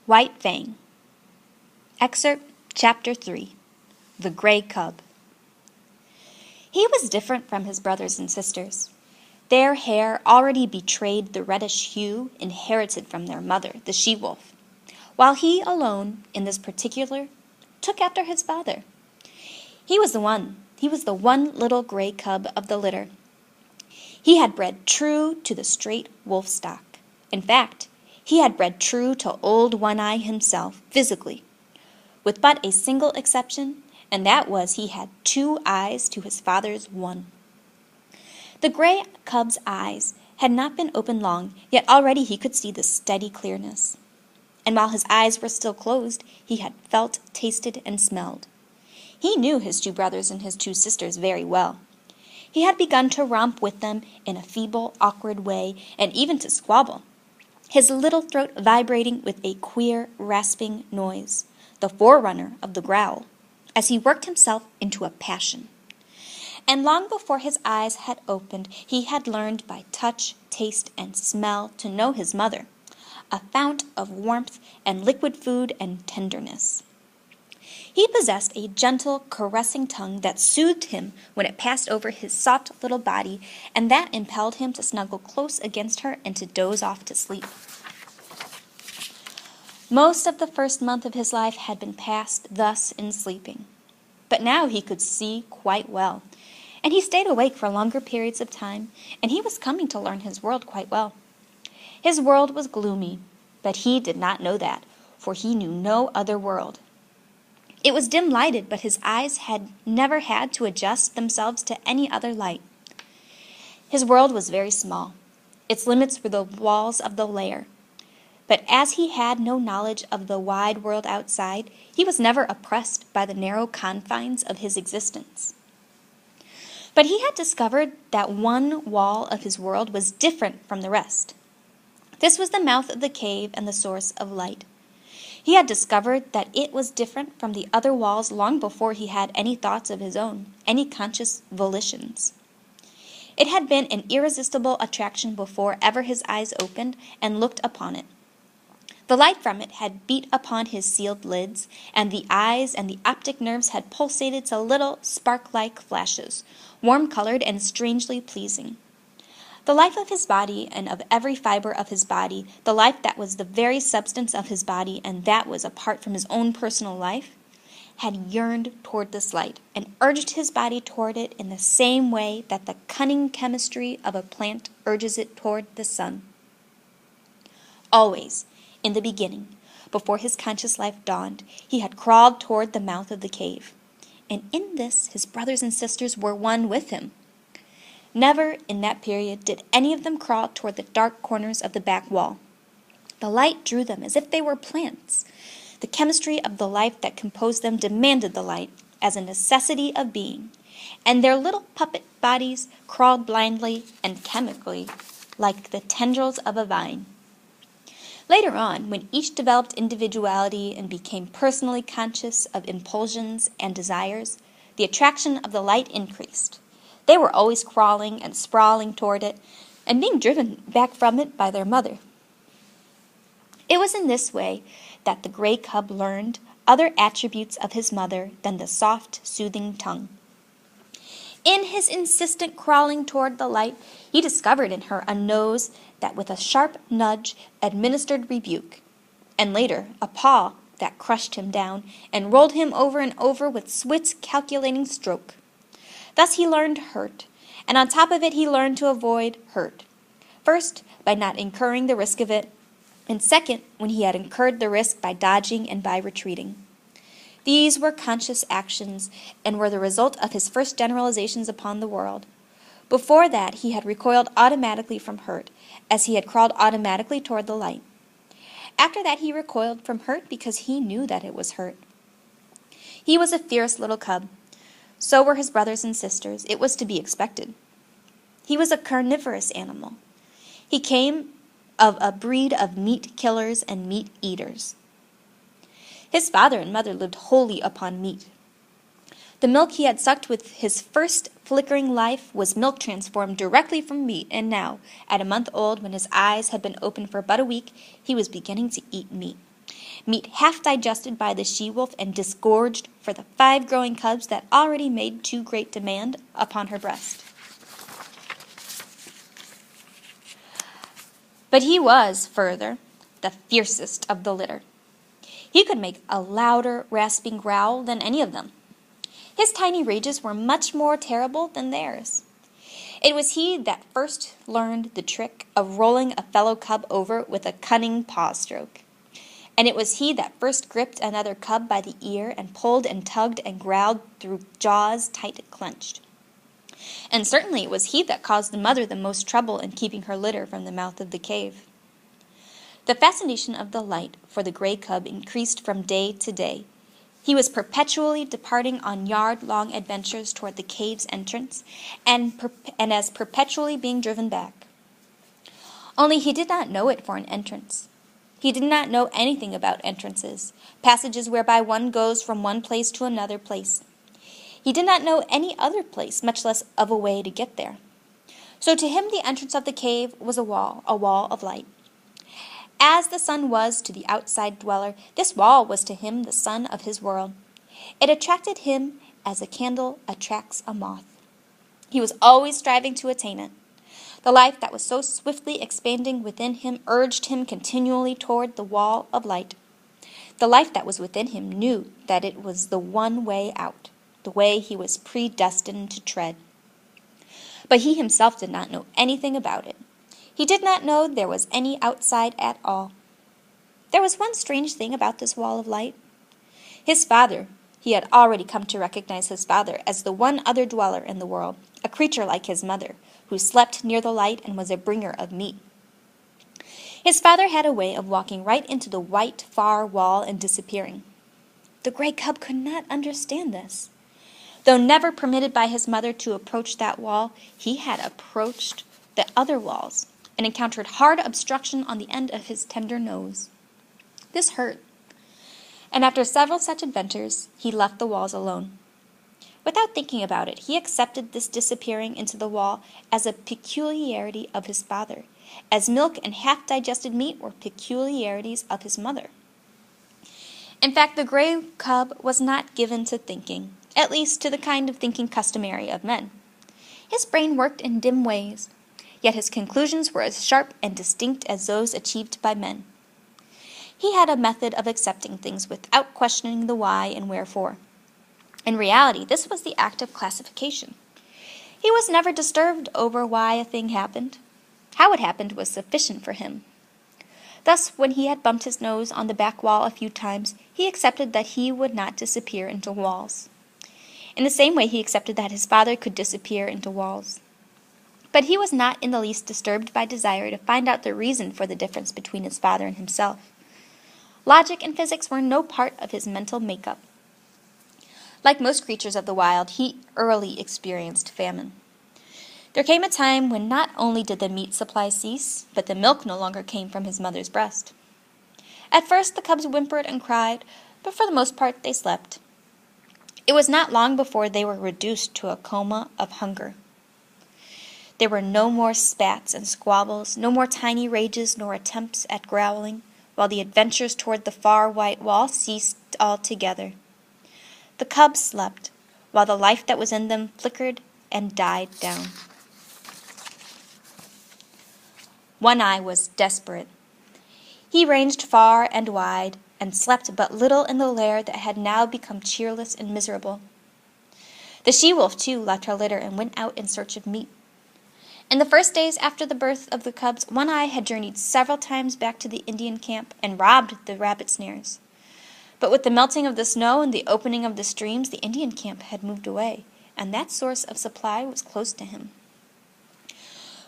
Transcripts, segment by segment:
White Fang. Excerpt Chapter 3. The Gray Cub. He was different from his brothers and sisters. Their hair already betrayed the reddish hue inherited from their mother, the she-wolf, while he alone, in this particular, took after his father. He was the one little gray cub of the litter. He had bred true to the straight wolf stock. In fact, he had bred true to Old One-Eye himself, physically, with but a single exception, and that was he had 2 eyes to his father's 1. The gray cub's eyes had not been open long, yet already he could see the steady clearness. And while his eyes were still closed, he had felt, tasted, and smelled. He knew his 2 brothers and his 2 sisters very well. He had begun to romp with them in a feeble, awkward way, and even to squabble, his little throat vibrating with a queer, rasping noise, the forerunner of the growl, as he worked himself into a passion. And long before his eyes had opened, he had learned by touch, taste, and smell to know his mother, a fount of warmth and liquid food and tenderness. He possessed a gentle, caressing tongue that soothed him when it passed over his soft little body, and that impelled him to snuggle close against her and to doze off to sleep. Most of the first month of his life had been passed thus in sleeping, but now he could see quite well, and he stayed awake for longer periods of time, and he was coming to learn his world quite well. His world was gloomy, but he did not know that, for he knew no other world. It was dim-lighted, but his eyes had never had to adjust themselves to any other light. His world was very small. Its limits were the walls of the lair. But as he had no knowledge of the wide world outside, he was never oppressed by the narrow confines of his existence. But he had discovered that one wall of his world was different from the rest. This was the mouth of the cave and the source of light. He had discovered that it was different from the other walls long before he had any thoughts of his own, any conscious volitions. It had been an irresistible attraction before ever his eyes opened and looked upon it. The light from it had beat upon his sealed lids, and the eyes and the optic nerves had pulsated to little spark-like flashes, warm-colored and strangely pleasing. The life of his body and of every fiber of his body, the life that was the very substance of his body and that was apart from his own personal life, had yearned toward this light and urged his body toward it in the same way that the cunning chemistry of a plant urges it toward the sun. Always, in the beginning, before his conscious life dawned, he had crawled toward the mouth of the cave, and in this his brothers and sisters were one with him. Never in that period did any of them crawl toward the dark corners of the back wall. The light drew them as if they were plants. The chemistry of the life that composed them demanded the light as a necessity of being, and their little puppet bodies crawled blindly and chemically like the tendrils of a vine. Later on, when each developed individuality and became personally conscious of impulsions and desires, the attraction of the light increased. They were always crawling and sprawling toward it, and being driven back from it by their mother. It was in this way that the gray cub learned other attributes of his mother than the soft, soothing tongue. In his insistent crawling toward the light, he discovered in her a nose that with a sharp nudge administered rebuke, and later a paw that crushed him down and rolled him over and over with swift, calculating stroke. Thus he learned hurt, and on top of it he learned to avoid hurt. First, by not incurring the risk of it, and second, when he had incurred the risk by dodging and by retreating. These were conscious actions and were the result of his first generalizations upon the world. Before that, he had recoiled automatically from hurt, as he had crawled automatically toward the light. After that, he recoiled from hurt because he knew that it was hurt. He was a fierce little cub. So were his brothers and sisters. It was to be expected. He was a carnivorous animal. He came of a breed of meat killers and meat eaters. His father and mother lived wholly upon meat. The milk he had sucked with his first flickering life was milk transformed directly from meat, and now, at a month old, when his eyes had been open for but a week, he was beginning to eat meat. meat half digested by the she-wolf and disgorged for the 5 growing cubs that already made too great demand upon her breast. But he was, further, the fiercest of the litter. He could make a louder, rasping growl than any of them. His tiny rages were much more terrible than theirs. It was he that first learned the trick of rolling a fellow cub over with a cunning paw stroke. And it was he that first gripped another cub by the ear and pulled and tugged and growled through jaws tight clenched. And certainly it was he that caused the mother the most trouble in keeping her litter from the mouth of the cave. The fascination of the light for the gray cub increased from day to day. He was perpetually departing on yard-long adventures toward the cave's entrance, and as perpetually being driven back. Only he did not know it for an entrance. He did not know anything about entrances, passages whereby one goes from one place to another place. He did not know any other place, much less of a way to get there. So to him the entrance of the cave was a wall of light. As the sun was to the outside dweller, this wall was to him the sun of his world. It attracted him as a candle attracts a moth. He was always striving to attain it. The life that was so swiftly expanding within him urged him continually toward the wall of light. The life that was within him knew that it was the one way out, the way he was predestined to tread. But he himself did not know anything about it. He did not know there was any outside at all. There was one strange thing about this wall of light. His father, he had already come to recognize his father as the one other dweller in the world, a creature like his mother, who slept near the light and was a bringer of meat. His father had a way of walking right into the white, far wall and disappearing. The gray cub could not understand this. Though never permitted by his mother to approach that wall, he had approached the other walls and encountered hard obstruction on the end of his tender nose. This hurt, and after several such adventures, he left the walls alone. Without thinking about it, he accepted this disappearing into the wall as a peculiarity of his father, as milk and half-digested meat were peculiarities of his mother. In fact, the gray cub was not given to thinking, at least to the kind of thinking customary of men. His brain worked in dim ways, yet his conclusions were as sharp and distinct as those achieved by men. He had a method of accepting things without questioning the why and wherefore. In reality, this was the act of classification. He was never disturbed over why a thing happened. How it happened was sufficient for him. Thus, when he had bumped his nose on the back wall a few times, he accepted that he would not disappear into walls. In the same way, he accepted that his father could disappear into walls. But he was not in the least disturbed by desire to find out the reason for the difference between his father and himself. Logic and physics were no part of his mental makeup. Like most creatures of the wild, he early experienced famine. There came a time when not only did the meat supply cease, but the milk no longer came from his mother's breast. At first the cubs whimpered and cried, but for the most part they slept. It was not long before they were reduced to a coma of hunger. There were no more spats and squabbles, no more tiny rages nor attempts at growling, while the adventures toward the far white wall ceased altogether. The cubs slept, while the life that was in them flickered and died down. One Eye was desperate. He ranged far and wide, and slept but little in the lair that had now become cheerless and miserable. The she-wolf, too, left her litter and went out in search of meat. In the first days after the birth of the cubs, One Eye had journeyed several times back to the Indian camp and robbed the rabbit snares. But with the melting of the snow and the opening of the streams, the Indian camp had moved away, and that source of supply was close to him.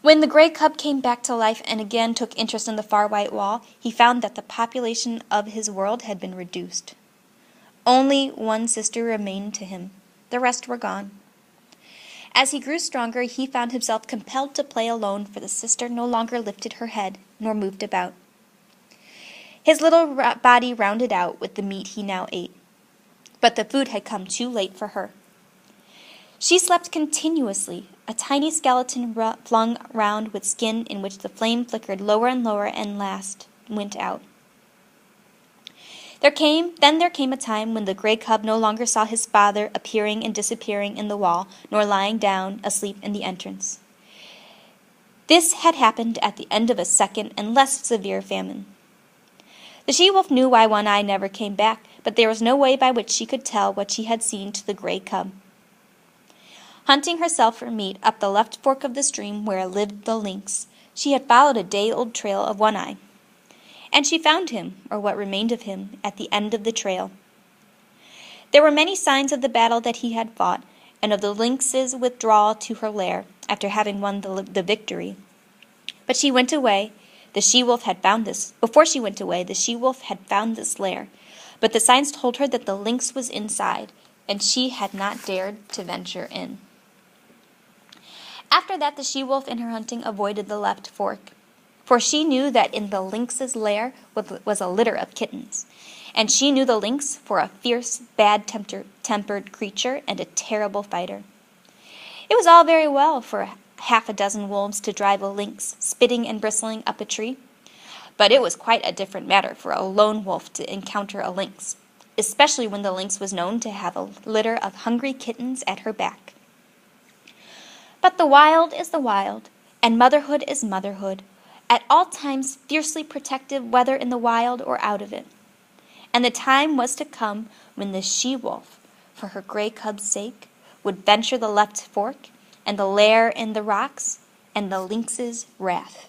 When the gray cub came back to life and again took interest in the far white wall, he found that the population of his world had been reduced. Only one sister remained to him. The rest were gone. As he grew stronger, he found himself compelled to play alone, for the sister no longer lifted her head nor moved about. His little body rounded out with the meat he now ate, but the food had come too late for her. She slept continuously, a tiny skeleton flung round with skin in which the flame flickered lower and lower and last went out. Then there came a time when the gray cub no longer saw his father appearing and disappearing in the wall, nor lying down asleep in the entrance. This had happened at the end of a second and less severe famine. The she-wolf knew why One-Eye never came back, but there was no way by which she could tell what she had seen to the gray cub. Hunting herself for meat up the left fork of the stream where lived the lynx, she had followed a day-old trail of One-Eye. And she found him, or what remained of him, at the end of the trail. There were many signs of the battle that he had fought, and of the lynx's withdrawal to her lair after having won the victory. But she went away. The she-wolf had found this. Before she went away, the she-wolf had found this lair, but the signs told her that the lynx was inside, and she had not dared to venture in. After that, the she-wolf in her hunting avoided the left fork, for she knew that in the lynx's lair was a litter of kittens, and she knew the lynx for a fierce, bad-tempered creature and a terrible fighter. It was all very well for half a dozen wolves to drive a lynx, spitting and bristling, up a tree, but it was quite a different matter for a lone wolf to encounter a lynx, especially when the lynx was known to have a litter of hungry kittens at her back. But the wild is the wild, and motherhood is motherhood, at all times fiercely protective whether in the wild or out of it. And the time was to come when the she-wolf, for her gray cub's sake, would venture the left fork, and the lair in the rocks, and the lynx's wrath.